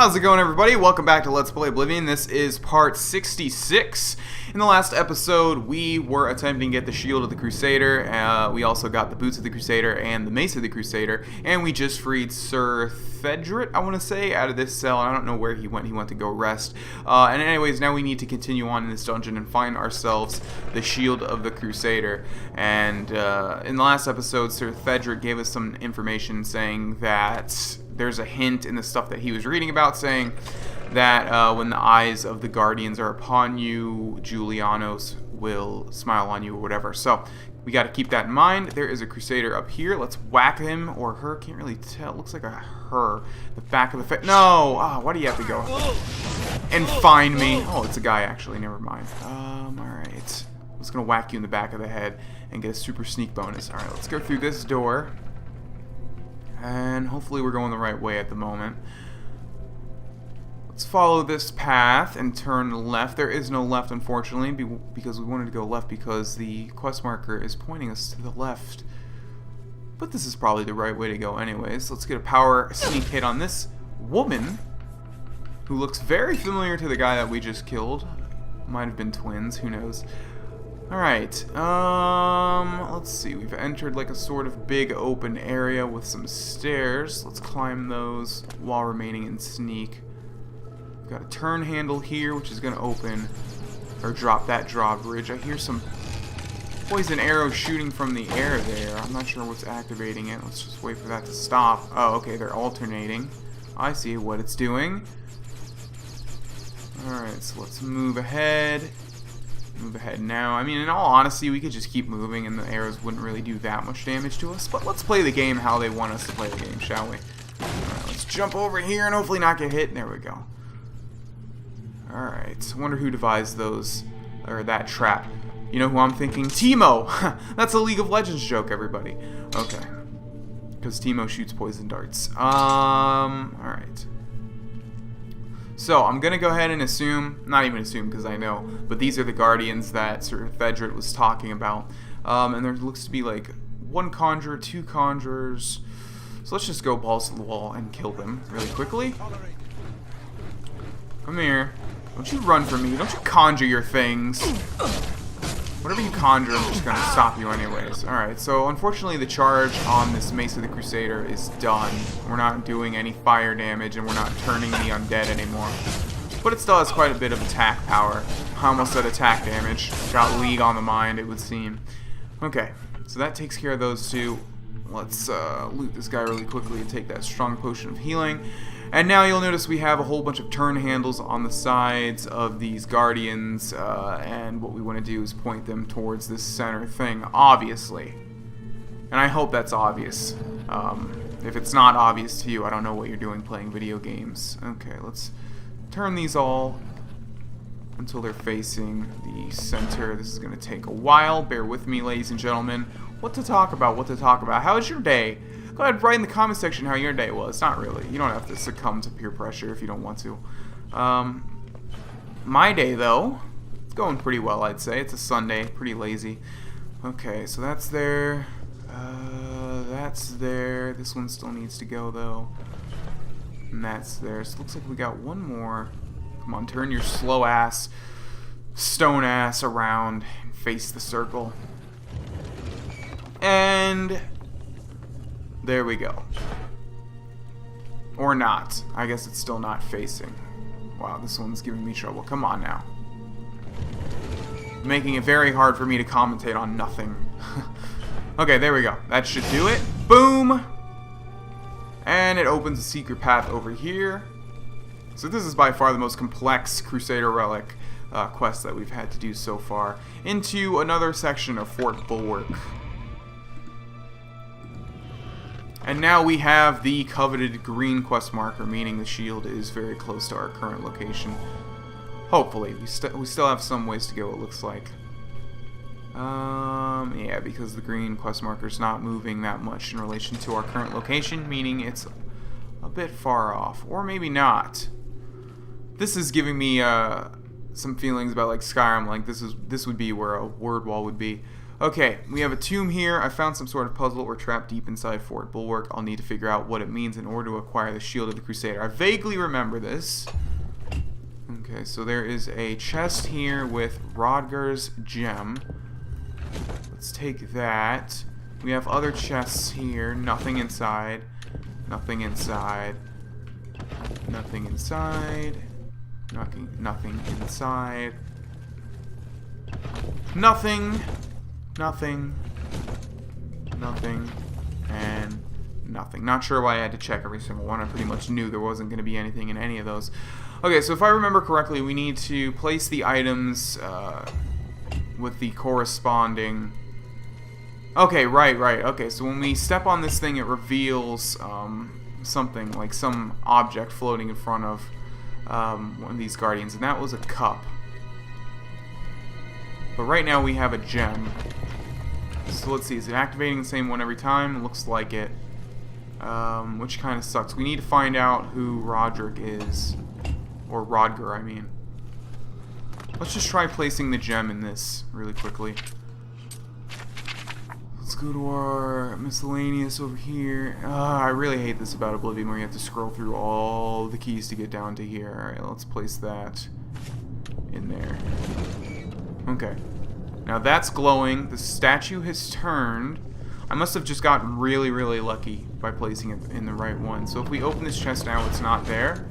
How's it going, everybody? Welcome back to Let's Play Oblivion. This is part 66. In the last episode, we were attempting to get the shield of the Crusader. We also got the boots of the Crusader and the mace of the Crusader. And we just freed Sir Thedret, I want to say, out of this cell. I don't know where he went. He went to go rest. And anyways, now we need to continue on in this dungeon and find ourselves the shield of the Crusader. And in the last episode, Sir Thedret gave us some information saying that there's a hint in the stuff that he was reading about saying that when the eyes of the Guardians are upon you, Julianos will smile on you or whatever. So we got to keep that in mind. There is a Crusader up here. Let's whack him or her. Can't really tell. It looks like a her. The back of the face. No! Why do you have to go and find me? Oh, it's a guy actually. Never mind. Alright. I'm just going to whack you in the back of the head and get a super sneak bonus. Alright, let's go through this door. And hopefully we're going the right way at the moment. Let's follow this path and turn left. There is no left, unfortunately, because we wanted to go left because the quest marker is pointing us to the left. But this is probably the right way to go anyways. Let's get a power sneak hit on this woman, who looks very familiar to the guy that we just killed. Might have been twins, who knows. Alright, let's see, we've entered like a sort of big open area with some stairs. Let's climb those while remaining in sneak. We've got a turn handle here, which is going to open, or drop that drawbridge. I hear some poison arrows shooting from the air there. I'm not sure what's activating it. Let's just wait for that to stop. Oh, okay, they're alternating. I see what it's doing. Alright, so let's move ahead. Move ahead now. I mean, in all honesty, we could just keep moving and the arrows wouldn't really do that much damage to us. But let's play the game how they want us to play the game, shall we? Alright, let's jump over here and hopefully not get hit. There we go. Alright, I wonder who devised those, or that trap. You know who I'm thinking? Teemo! That's a League of Legends joke, everybody. Okay. Because Teemo shoots poison darts. Alright. So, I'm going to go ahead and assume, not even assume because I know, but these are the Guardians that Sir Thedret was talking about. And there looks to be like one conjurer, two conjurers. So let's just go balls to the wall and kill them really quickly. Come here. Don't you run from me. Don't you conjure your things. Whatever you conjure, I'm just going to stop you anyways. Alright, so unfortunately the charge on this Mace of the Crusader is done. We're not doing any fire damage and we're not turning the undead anymore. But it still has quite a bit of attack power. I almost said attack damage. Got League on the mind, it would seem. Okay, so that takes care of those two. Let's loot this guy really quickly and take that strong potion of healing. And now you'll notice we have a whole bunch of turn handles on the sides of these Guardians, and what we want to do is point them towards this center thing, obviously. And I hope that's obvious. If it's not obvious to you, I don't know what you're doing playing video games. Okay, let's turn these all until they're facing the center. This is going to take a while. Bear with me, ladies and gentlemen. What to talk about, what to talk about. How was your day? Go ahead, write in the comment section how your day was. Not really. You don't have to succumb to peer pressure if you don't want to. My day, though, it's going pretty well, I'd say. It's a Sunday. Pretty lazy. Okay, so that's there. That's there. This one still needs to go, though. And that's there. So it looks like we got one more. Come on, turn your slow ass, stone ass around and face the circle. And there we go. Or not. I guess it's still not facing. Wow, this one's giving me trouble. Come on now. Making it very hard for me to commentate on nothing. Okay, there we go. That should do it. Boom! And it opens a secret path over here. So this is by far the most complex Crusader Relic quest that we've had to do so far. Into another section of Fort Bulwark. And now we have the coveted green quest marker, meaning the shield is very close to our current location. Hopefully. We still have some ways to go, it looks like. Yeah, because the green quest marker is not moving that much in relation to our current location, meaning it's a bit far off. Or maybe not. This is giving me some feelings about like Skyrim, like this would be where a word wall would be. Okay, we have a tomb here. I found some sort of puzzle. We're trapped deep inside Fort Bulwark. I'll need to figure out what it means in order to acquire the Shield of the Crusader. I vaguely remember this. Okay, so there is a chest here with Rodger's gem. Let's take that. We have other chests here. Nothing inside. Nothing inside. Nothing inside. Nothing inside. Nothing. Nothing. Nothing. And nothing. Not sure why I had to check every single one. I pretty much knew there wasn't going to be anything in any of those. Okay, so if I remember correctly, we need to place the items with the corresponding... Okay, right. Okay, so when we step on this thing, it reveals something, like some object floating in front of one of these guardians, and that was a cup. But right now we have a gem. So let's see, is it activating the same one every time? It looks like it. Which kind of sucks. We need to find out who Roderick is. Or Rodger, I mean. Let's just try placing the gem in this really quickly. Let's go to our miscellaneous over here. I really hate this about Oblivion, where you have to scroll through all the keys to get down to here. Alright, let's place that in there. Okay. Now that's glowing. The statue has turned. I must have just gotten really, really lucky by placing it in the right one. So if we open this chest now, it's not there.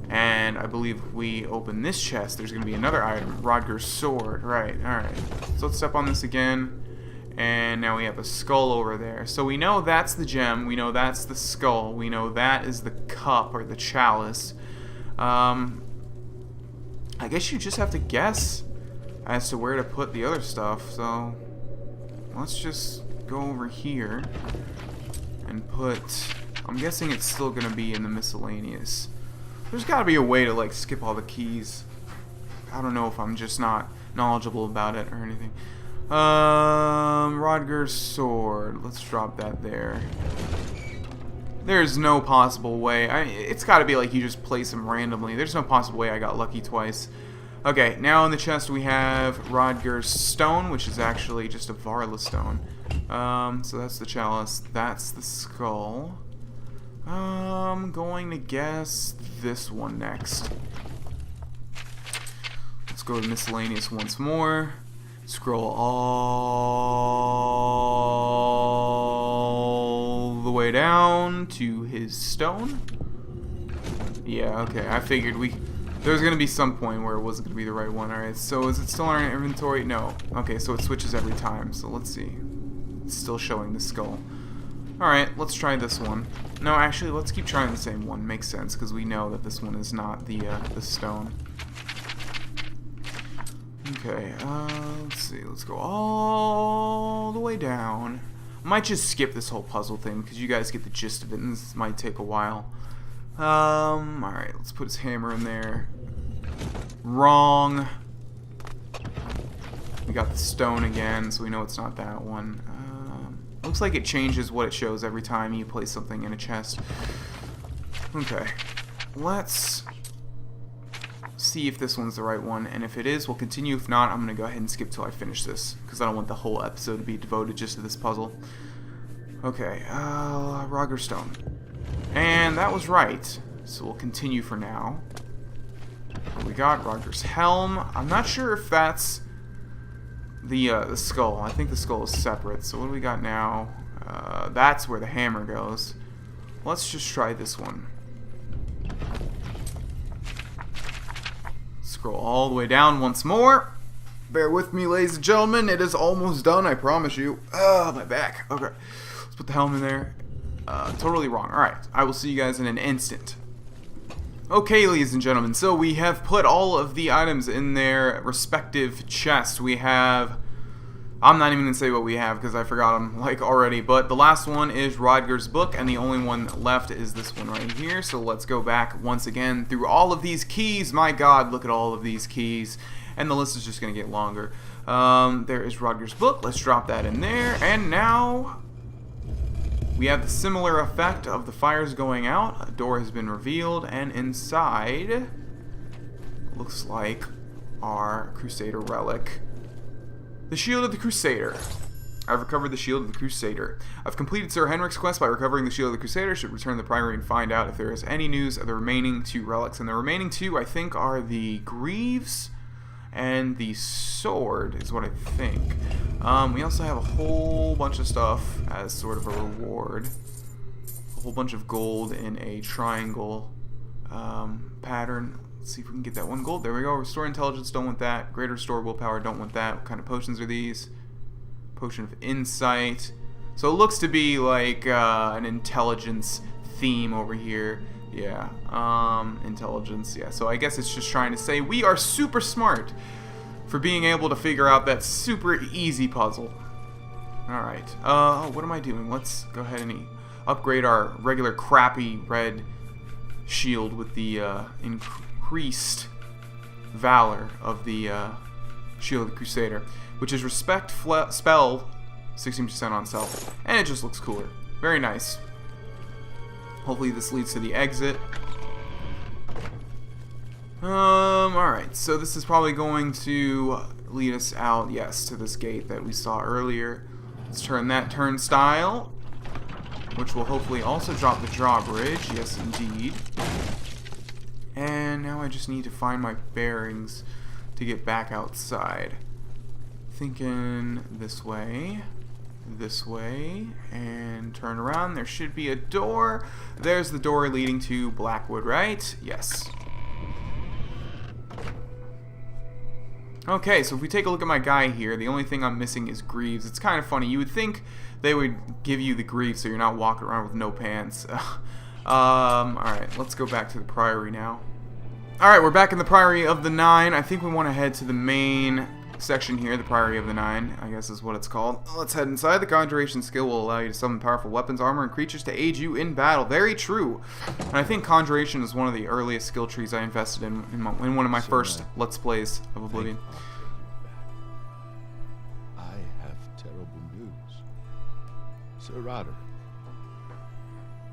And I believe if we open this chest, there's going to be another item. Rodger's sword. Right, alright. So let's step on this again. And now we have a skull over there. So we know that's the gem. We know that's the skull. We know that is the cup or the chalice. I guess you just have to guess as to where to put the other stuff. So let's just go over here and put... I'm guessing it's still going to be in the miscellaneous. There's got to be a way to like skip all the keys. I don't know if I'm just not knowledgeable about it or anything. Rodger's sword. Let's drop that there. There's no possible way. It's got to be like you just place them randomly. There's no possible way I got lucky twice. Okay, now in the chest we have Rodger's stone, which is actually just a Varla stone. So that's the chalice. That's the skull. I'm going to guess this one next. Let's go to miscellaneous once more. Scroll all the way down to his stone. Yeah, okay. I figured there's going to be some point where it wasn't going to be the right one. Alright, so is it still in our inventory? No. Okay, so it switches every time. So let's see. It's still showing the skull. Alright, let's try this one. No, actually, let's keep trying the same one. Makes sense, because we know that this one is not the stone. Okay, let's see. Let's go all the way down. I might just skip this whole puzzle thing, because you guys get the gist of it, and this might take a while. Alright, let's put his hammer in there. Wrong. We got the stone again, so we know it's not that one. Looks like it changes what it shows every time you place something in a chest. Okay. Let's see if this one's the right one, and if it is, we'll continue. If not, I'm going to go ahead and skip till I finish this, because I don't want the whole episode to be devoted just to this puzzle. Okay, Rodger stone. And that was right, so we'll continue for now. We got Rodger's helm. I'm not sure if that's the skull. I think the skull is separate. So what do we got now? That's where the hammer goes. Let's just try this one. Scroll all the way down once more. Bear with me, ladies and gentlemen. It is almost done, I promise you. My back. Okay. Let's put the helm in there. Totally wrong. Alright. I will see you guys in an instant. Okay, ladies and gentlemen, so we have put all of the items in their respective chests. We have... I'm not even going to say what we have because I forgot them like already, but the last one is Rodger's book, and the only one left is this one right here. So let's go back once again through all of these keys. My god, look at all of these keys. And the list is just going to get longer. There is Rodger's book. Let's drop that in there. And now we have the similar effect of the fires going out. A door has been revealed, and inside looks like our Crusader relic. The Shield of the Crusader. I've recovered the Shield of the Crusader. I've completed Sir Henrik's quest by recovering the Shield of the Crusader. Should return to the Priory and find out if there is any news of the remaining 2 relics. And the remaining 2, I think, are the Greaves and the Sword, is what I think. We also have a whole bunch of stuff as sort of a reward. A whole bunch of gold in a triangle pattern. Let's see if we can get that 1 gold. There we go. Restore intelligence, don't want that. Greater restore willpower, don't want that. What kind of potions are these? Potion of insight. So it looks to be like an intelligence theme over here. Yeah. Intelligence. Yeah. So I guess it's just trying to say we are super smart for being able to figure out that super easy puzzle. Alright. What am I doing? Let's go ahead and upgrade our regular crappy red shield with the increased valor of the Shield of the Crusader, which is respect spell 16% on self, and it just looks cooler. Very nice. Hopefully this leads to the exit. Alright, so this is probably going to lead us out, yes, to this gate that we saw earlier. Let's turn that turnstile, which will hopefully also drop the drawbridge. Yes, indeed. And now I just need to find my bearings to get back outside. Thinking this way, and turn around. There should be a door. There's the door leading to Blackwood, right? Yes. Okay, so if we take a look at my guy here, the only thing I'm missing is Greaves. It's kind of funny. You would think they would give you the Greaves so you're not walking around with no pants. Alright, let's go back to the Priory now. Alright, we're back in the Priory of the Nine. I think we want to head to the main section here, the Priory of the Nine, I guess is what it's called. Let's head inside. The Conjuration skill will allow you to summon powerful weapons, armor, and creatures to aid you in battle. Very true. And I think Conjuration is one of the earliest skill trees I invested in one of my first Let's Plays of Oblivion. I have terrible news. Sir Roderick.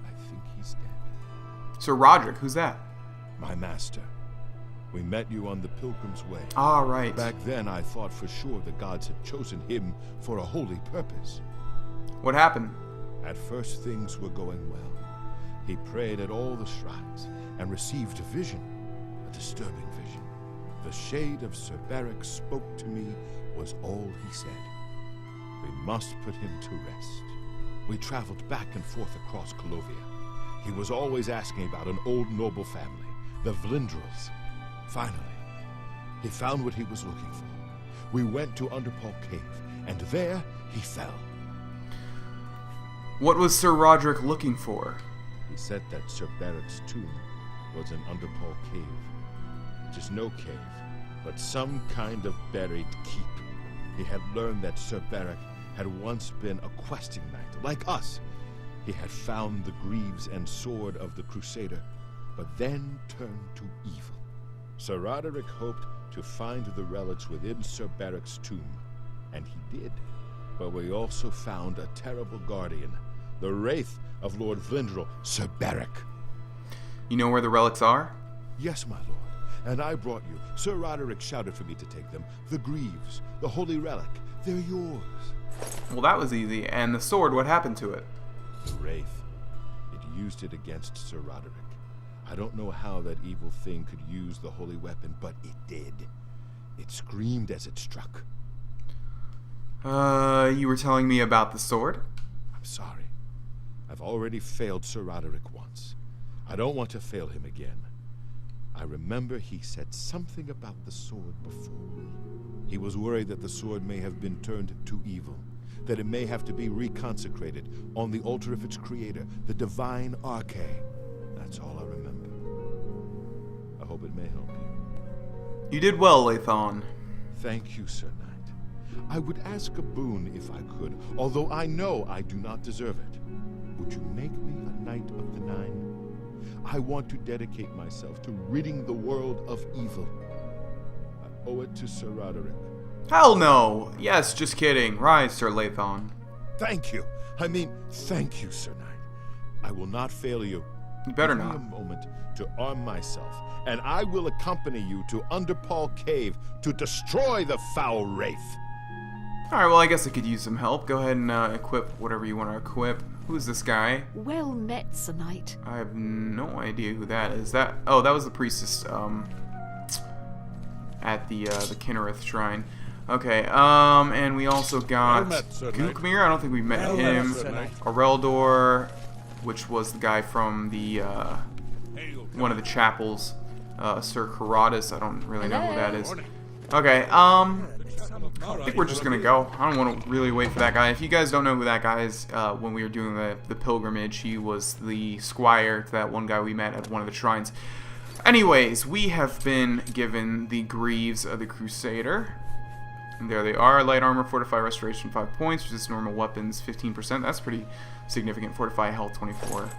I think he's dead. Sir Roderick? Who's that? My master. We met you on the Pilgrim's Way. Ah, right. Back then, I thought for sure the gods had chosen him for a holy purpose. What happened? At first, things were going well. He prayed at all the shrines and received a vision, a disturbing vision. The shade of Sir Beric spoke to me was all he said. We must put him to rest. We traveled back and forth across Colovia. He was always asking about an old noble family, the Vlindrels. Finally, he found what he was looking for. We went to Underpall Cave, and there he fell. What was Sir Roderick looking for? He said that Sir Beric's tomb was in Underpall Cave, which is no cave, but some kind of buried keep. He had learned that Sir Beric had once been a questing knight, like us. He had found the greaves and sword of the Crusader, but then turned to evil. Sir Roderick hoped to find the relics within Sir Beric's tomb, and he did. But we also found a terrible guardian, the wraith of Lord Vlindrel, Sir Beric. You know where the relics are? Yes, my lord, and I brought you. Sir Roderick shouted for me to take them. The greaves, the holy relic, they're yours. Well, that was easy. And the sword, what happened to it? The wraith. It used it against Sir Roderick. I don't know how that evil thing could use the holy weapon, but it did. It screamed as it struck. You were telling me about the sword? I'm sorry. I've already failed Sir Roderick once. I don't want to fail him again. I remember he said something about the sword before. He was worried that the sword may have been turned to evil, that it may have to be reconsecrated on the altar of its creator, the divine Arche. That's all I remember. I hope it may help you. You did well, Lathon. Thank you, Sir Knight. I would ask a boon if I could, although I know I do not deserve it. Would you make me a Knight of the Nine? I want to dedicate myself to ridding the world of evil. I owe it to Sir Roderick. Hell no! Yes, just kidding. Rise, Sir Lathon. Thank you. I mean, thank you, Sir Knight. I will not fail you. You better Give me not. a moment to arm myself, and I will accompany you to Underpall Cave to destroy the foul wraith. Alright, well, I guess I could use some help. Go ahead and equip whatever you want to equip. Who's this guy? Well met, Sir Knight. I have no idea who that is. Oh, that was the priestess at the Kinnereth shrine. Okay, and we also got Gukmir. I don't think we met him. Areldor, which was the guy from the one of the chapels. Sir Karadas. I don't really know who that is. Okay, I think we're just gonna go. I don't want to really wait for that guy. If you guys don't know who that guy is, when we were doing the pilgrimage, he was the squire to that one guy we met at one of the shrines. Anyways, we have been given the Greaves of the Crusader. And there they are. Light armor, fortify restoration 5 points, resist normal weapons 15%. That's pretty significant. Fortify health 24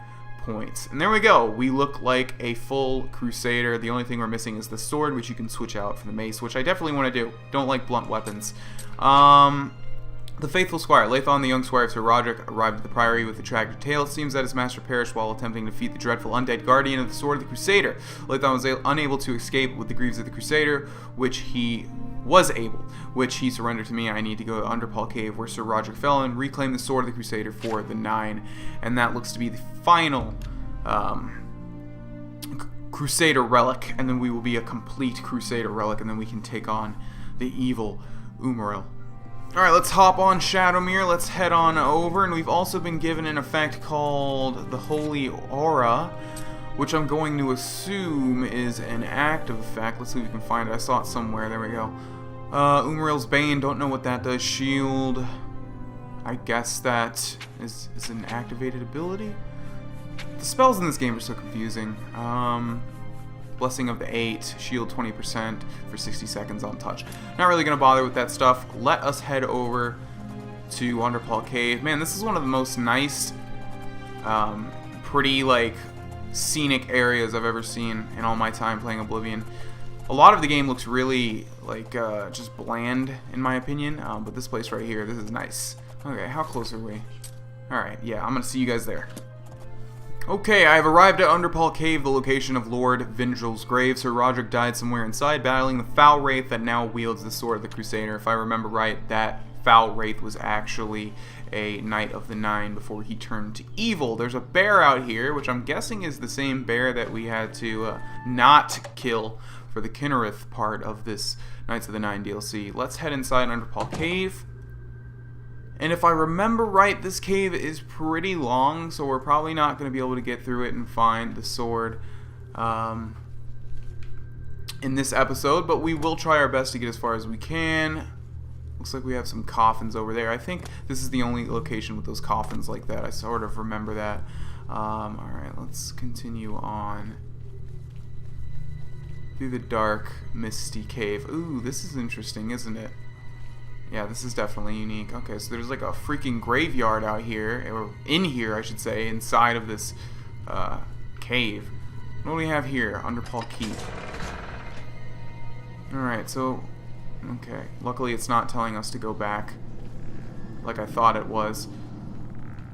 points. And there we go. We look like a full Crusader. The only thing we're missing is the sword, which you can switch out for the mace, which I definitely want to do. Don't like blunt weapons. The faithful squire. Lathon, the young squire of Sir Roderick, arrived at the Priory with a tragic tale. It seems that his master perished while attempting to defeat the dreadful undead guardian of the sword of the Crusader. Lathon was unable to escape with the Greaves of the Crusader, which he surrendered to me. I need to go to Underpall Cave, where Sir Roderick fell, and reclaim the sword of the Crusader for the 9. And that looks to be the final Crusader relic, and then we will be a complete Crusader relic, and then we can take on the evil Umaril. Alright, let's hop on Shadowmere, let's head on over, and we've also been given an effect called the Holy Aura, which I'm going to assume is an active effect. Let's see if we can find it. I saw it somewhere. There we go. Umaril's Bane, don't know what that does. Shield, I guess that is an activated ability? The spells in this game are so confusing. Blessing of the 8, shield 20% for 60 seconds on touch. Not really going to bother with that stuff. Let us head over to Underpall Cave. Man, this is one of the most nice, pretty, like, scenic areas I've ever seen in all my time playing Oblivion. A lot of the game looks really, like, just bland, in my opinion. But this place right here, this is nice. Okay, how close are we? Alright, yeah, I'm going to see you guys there. Okay, I have arrived at Underpall Cave, the location of Lord Vindrel's grave. Sir Roderick died somewhere inside, battling the foul wraith that now wields the sword of the Crusader. If I remember right, that foul wraith was actually a Knight of the Nine before he turned to evil. There's a bear out here, which I'm guessing is the same bear that we had to not kill for the Kinnereth part of this Knights of the Nine DLC. Let's head inside Underpall Cave. And if I remember right, this cave is pretty long, so we're probably not going to be able to get through it and find the sword in this episode, but we will try our best to get as far as we can. Looks like we have some coffins over there. I think this is the only location with those coffins like that. I sort of remember that. Alright, let's continue on through the dark, misty cave. Ooh, this is interesting, isn't it? Yeah, this is definitely unique. Okay, so there's like a freaking graveyard out here, or in here, I should say, inside of this cave. What do we have here? Underpall Keep. Alright, so, okay. Luckily it's not telling us to go back like I thought it was.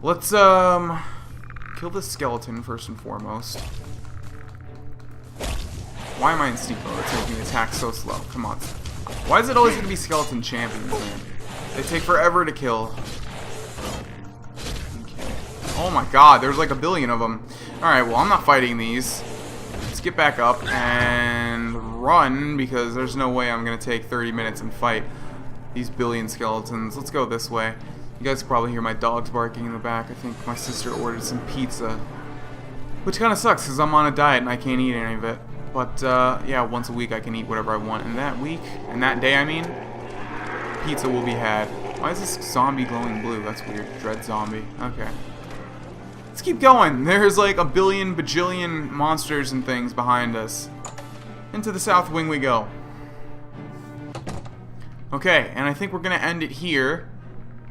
Let's, kill this skeleton first and foremost. Why am I in steep mode? It's making me attack so slow. Come on. Why is it always going to be skeleton champions, man? They take forever to kill. Okay. Oh my god, there's like a billion of them. Alright, well, I'm not fighting these. Let's get back up and run, because there's no way I'm going to take 30 minutes and fight these billion skeletons. Let's go this way. You guys can probably hear my dogs barking in the back. I think my sister ordered some pizza, which kind of sucks because I'm on a diet and I can't eat any of it. But, yeah, once a week I can eat whatever I want. And that week, and that day, I mean, pizza will be had. Why is this zombie glowing blue? That's weird. Dread zombie. Okay. Let's keep going. There's like a billion bajillion monsters and things behind us. Into the south wing we go. Okay, and I think we're going to end it here.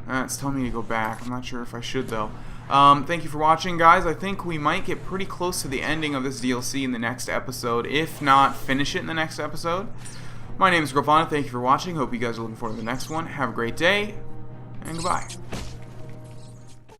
It's telling me to go back. I'm not sure if I should, though. Thank you for watching, guys. I think we might get pretty close to the ending of this DLC in the next episode, if not finish it in the next episode. My name is Grohlvana. Thank you for watching. Hope you guys are looking forward to the next one. Have a great day, and goodbye.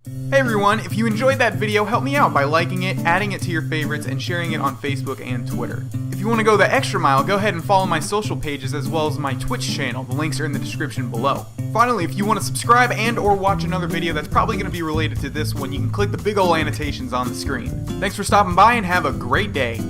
Hey everyone, if you enjoyed that video, help me out by liking it, adding it to your favorites, and sharing it on Facebook and Twitter. If you want to go the extra mile, go ahead and follow my social pages as well as my Twitch channel. The links are in the description below. Finally, if you want to subscribe and or watch another video that's probably going to be related to this one, you can click the big ol' annotations on the screen. Thanks for stopping by and have a great day.